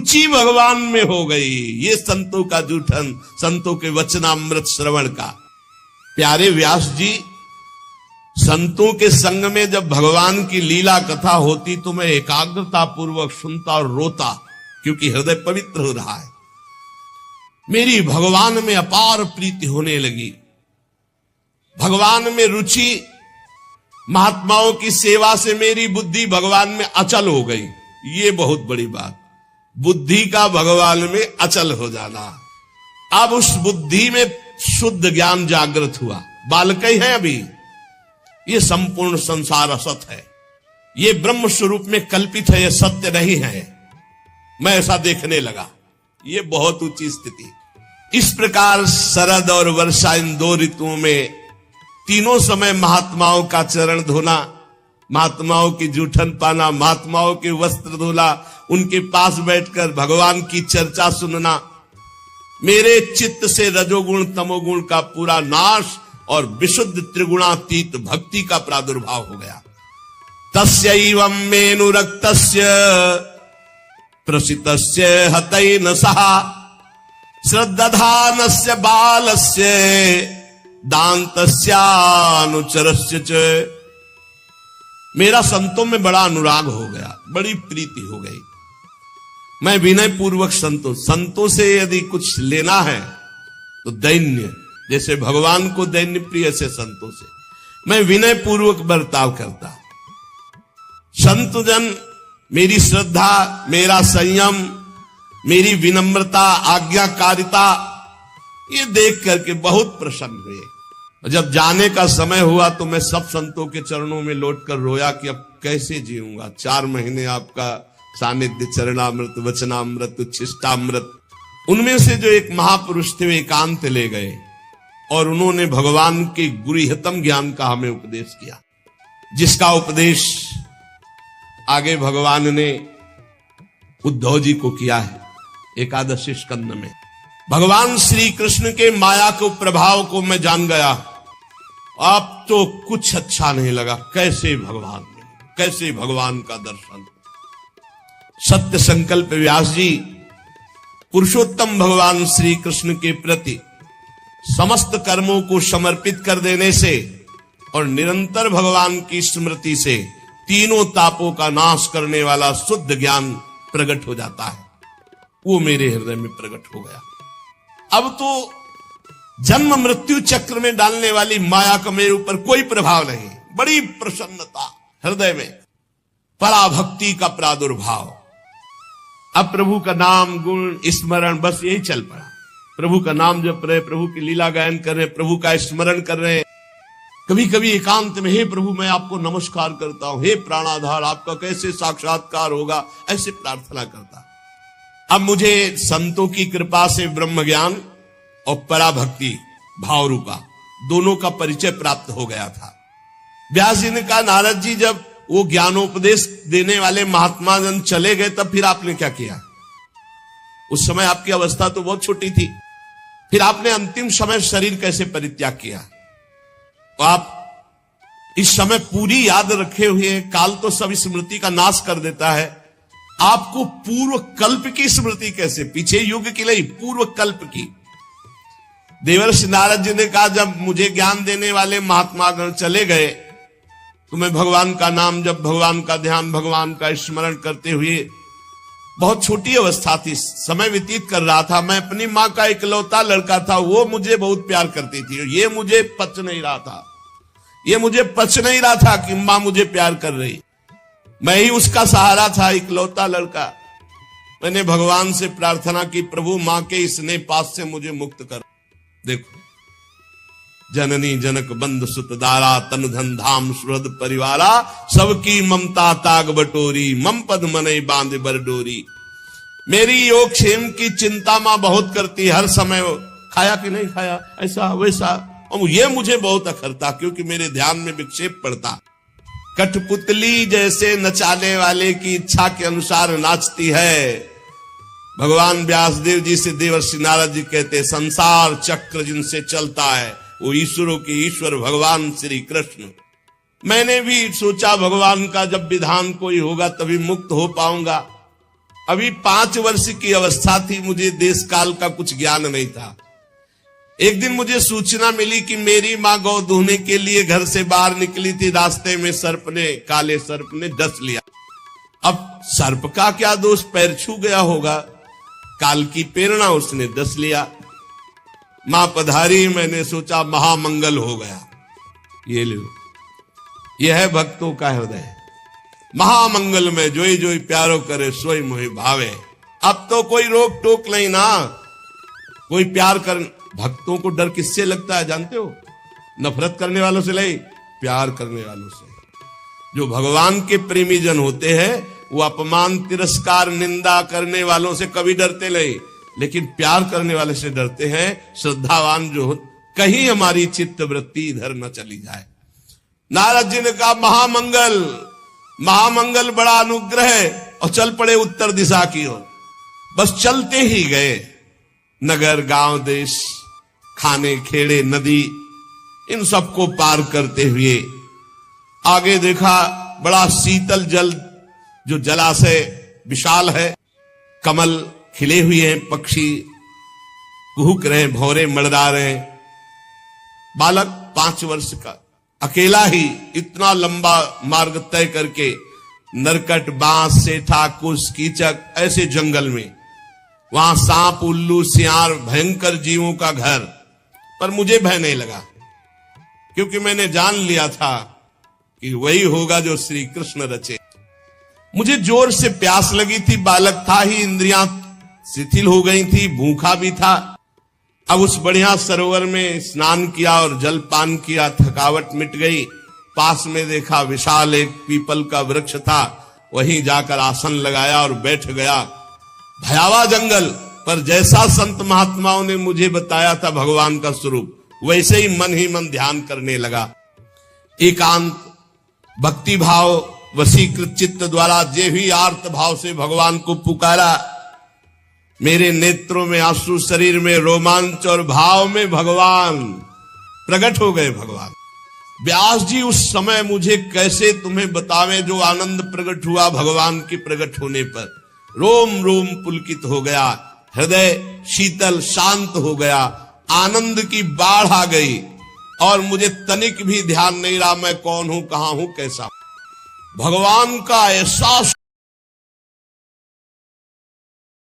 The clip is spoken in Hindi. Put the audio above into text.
रुचि भगवान में हो गई। ये संतों का जूठन, संतों के वचनामृत श्रवण का। प्यारे व्यास जी, संतों के संग में जब भगवान की लीला कथा होती तो मैं एकाग्रता पूर्वक सुनता और रोता, क्योंकि हृदय पवित्र हो रहा है। मेरी भगवान में अपार प्रीति होने लगी, भगवान में रुचि। महात्माओं की सेवा से मेरी बुद्धि भगवान में अचल हो गई। ये बहुत बड़ी बात, बुद्धि का भगवान में अचल हो जाना। अब उस बुद्धि में शुद्ध ज्ञान जागृत हुआ। बालक ही है अभी, ये संपूर्ण संसार असत है, ये ब्रह्म स्वरूप में कल्पित है, ये सत्य नहीं है। मैं ऐसा देखने लगा, ये बहुत ऊंची स्थिति। इस प्रकार शरद और वर्षा, इन दो ऋतुओं में तीनों समय महात्माओं का चरण धोना, महात्माओं की जूठन पाना, महात्माओं के वस्त्र धोना, उनके पास बैठकर भगवान की चर्चा सुनना, मेरे चित्त से रजोगुण तमोगुण का पूरा नाश और विशुद्ध त्रिगुणातीत भक्ति का प्रादुर्भाव हो गया। तस्यैवं मेनुरक्तस्य प्रसितस्य हतैन सहा श्रद्धानस्य बालस्य दान्तस्यानुचरस्य च। मेरा संतों में बड़ा अनुराग हो गया, बड़ी प्रीति हो गई। मैं विनय पूर्वक संतों से यदि कुछ लेना है तो दैन्य, जैसे भगवान को दैन्य प्रिय से संतों से मैं विनय पूर्वक बर्ताव करता। संत जन मेरी श्रद्धा, मेरा संयम, मेरी विनम्रता, आज्ञाकारिता, ये देख करके बहुत प्रसन्न हुए। जब जाने का समय हुआ तो मैं सब संतों के चरणों में लौटकर रोया कि अब कैसे जीऊंगा। 4 महीने आपका सानिध्य, चरणामृत, वचनामृत, उच्छिष्टामृत। उनमें से जो एक महापुरुष थे वे एकांत ले गए और उन्होंने भगवान के गुरुहितम ज्ञान का हमें उपदेश किया, जिसका उपदेश आगे भगवान ने उद्धव जी को किया है। एकादशी स्कंद में भगवान श्री कृष्ण के माया को प्रभाव को मैं जान गया। अब तो कुछ अच्छा नहीं लगा। कैसे भगवान का दर्शन। सत्य संकल्प व्यास जी पुरुषोत्तम भगवान श्री कृष्ण के प्रति समस्त कर्मों को समर्पित कर देने से और निरंतर भगवान की स्मृति से तीनों तापों का नाश करने वाला शुद्ध ज्ञान प्रकट हो जाता है। वो मेरे हृदय में प्रकट हो गया। अब तो जन्म मृत्यु चक्र में डालने वाली माया का मेरे ऊपर कोई प्रभाव नहीं। बड़ी प्रसन्नता हृदय में, पराभक्ति का प्रादुर्भाव। अब प्रभु का नाम गुण स्मरण बस यही चल पड़ा। प्रभु का नाम जप रहे, प्रभु की लीला गायन कर रहे, प्रभु का स्मरण कर रहे। कभी कभी एकांत में, हे प्रभु मैं आपको नमस्कार करता हूं, हे प्राणाधार आपका कैसे साक्षात्कार होगा, ऐसे प्रार्थना करता। अब मुझे संतों की कृपा से ब्रह्म ज्ञान और पराभक्ति भाव रूपा दोनों का परिचय प्राप्त हो गया था। व्यास जी ने कहा, नारद जी जब वो ज्ञानोपदेश देने वाले महात्मा जन चले गए तब फिर आपने क्या किया? उस समय आपकी अवस्था तो बहुत छोटी थी, फिर आपने अंतिम समय शरीर कैसे परित्याग किया? तो आप इस समय पूरी याद रखे हुए हैं। काल तो सब स्मृति का नाश कर देता है, आपको पूर्व कल्प की स्मृति कैसे? पीछे युग की नहीं, पूर्व कल्प की। देवर्षि नारद जी ने कहा, जब मुझे ज्ञान देने वाले महात्मा गण चले गए तो मैं भगवान का नाम जब, भगवान का ध्यान, भगवान का स्मरण करते हुए, बहुत छोटी अवस्था थी, समय व्यतीत कर रहा था। मैं अपनी माँ का इकलौता लड़का था, वो मुझे बहुत प्यार करती थी। ये मुझे पच नहीं रहा था कि माँ मुझे प्यार कर रही। मैं ही उसका सहारा था, इकलौता लड़का। मैंने भगवान से प्रार्थना की, प्रभु मां के स्नेह पास से मुझे मुक्त कर। देखो, जननी जनक बंद सुत दारा, तन धन धाम सुहृद परिवारा, सबकी ममता ताग बटोरी, मम पद मनई बांध बर डोरी। मेरी योग क्षेम की चिंता मां बहुत करती, हर समय खाया कि नहीं खाया, ऐसा वैसा, और ये मुझे बहुत अखरता क्योंकि मेरे ध्यान में विक्षेप पड़ता। कठपुतली जैसे नचाने वाले की इच्छा के अनुसार नाचती है। भगवान व्यासदेव जी से देवर्षि नारद जी कहते, संसार चक्र जिनसे चलता है वो ईश्वरों के ईश्वर भगवान श्री कृष्ण। मैंने भी सोचा भगवान का जब विधान कोई होगा तभी मुक्त हो पाऊंगा। अभी 5 वर्ष की अवस्था थी, मुझे देश काल का कुछ ज्ञान नहीं था। एक दिन मुझे सूचना मिली कि मेरी मां गौ दूहने के लिए घर से बाहर निकली थी, रास्ते में काले सर्प ने डस लिया। अब सर्प का क्या दोष, पैर छू गया होगा, काल की प्रेरणा, उसने डस लिया। मां पधारी, मैंने सोचा महामंगल हो गया। ये लो, यह है भक्तों का हृदय। महामंगल में जोई जोई प्यारो करे सोई मोहि भावे। अब तो कोई रोक टोक नहीं ना, कोई प्यार कर। भक्तों को डर किससे लगता है जानते हो? नफरत करने वालों से नहीं, प्यार करने वालों से। जो भगवान के प्रेमी जन होते हैं वो अपमान, तिरस्कार, निंदा करने वालों से कभी डरते नहीं, लेकिन प्यार करने वाले से डरते हैं। श्रद्धावान जो, कहीं हमारी चित्त वृत्ति इधर न चली जाए। नारद जी ने कहा महामंगल, महामंगल, बड़ा अनुग्रह है, और चल पड़े उत्तर दिशा की ओर। बस चलते ही गए, नगर, गांव, देश, खाने, खेड़े, नदी, इन सबको पार करते हुए आगे देखा बड़ा शीतल जल, जो जलाशय विशाल है, कमल खिले हुए हैं, पक्षी कुहुक रहे, भौरे मड़रा रहे। बालक 5 वर्ष का अकेला ही इतना लंबा मार्ग तय करके, नरकट, बांस, सेठा, कुश, कीचक, ऐसे जंगल में, वहां सांप, उल्लू, सियार, भयंकर जीवों का घर। पर मुझे भय नहीं लगा, क्योंकि मैंने जान लिया था कि वही होगा जो श्री कृष्ण रचे। मुझे जोर से प्यास लगी थी, बालक था ही, इंद्रियां शिथिल हो गई थी, भूखा भी था। अब उस बढ़िया सरोवर में स्नान किया और जल पान किया, थकावट मिट गई। पास में देखा विशाल एक पीपल का वृक्ष था, वहीं जाकर आसन लगाया और बैठ गया। भयावह जंगल, पर जैसा संत महात्माओं ने मुझे बताया था भगवान का स्वरूप, वैसे ही मन ध्यान करने लगा। एकांत, भक्ति भाव, वशीकृत चित्त द्वारा जे भी आर्त भाव से भगवान को पुकारा, मेरे नेत्रों में आंसू, शरीर में रोमांच, और भाव में भगवान प्रकट हो गए। भगवान व्यास जी उस समय, मुझे कैसे तुम्हें बतावें, जो आनंद प्रकट हुआ भगवान के प्रकट होने पर। रोम रोम पुलकित हो गया, हृदय शीतल शांत हो गया, आनंद की बाढ़ आ गई, और मुझे तनिक भी ध्यान नहीं रहा मैं कौन हूं, कहां हूं, कैसा। भगवान का ऐसा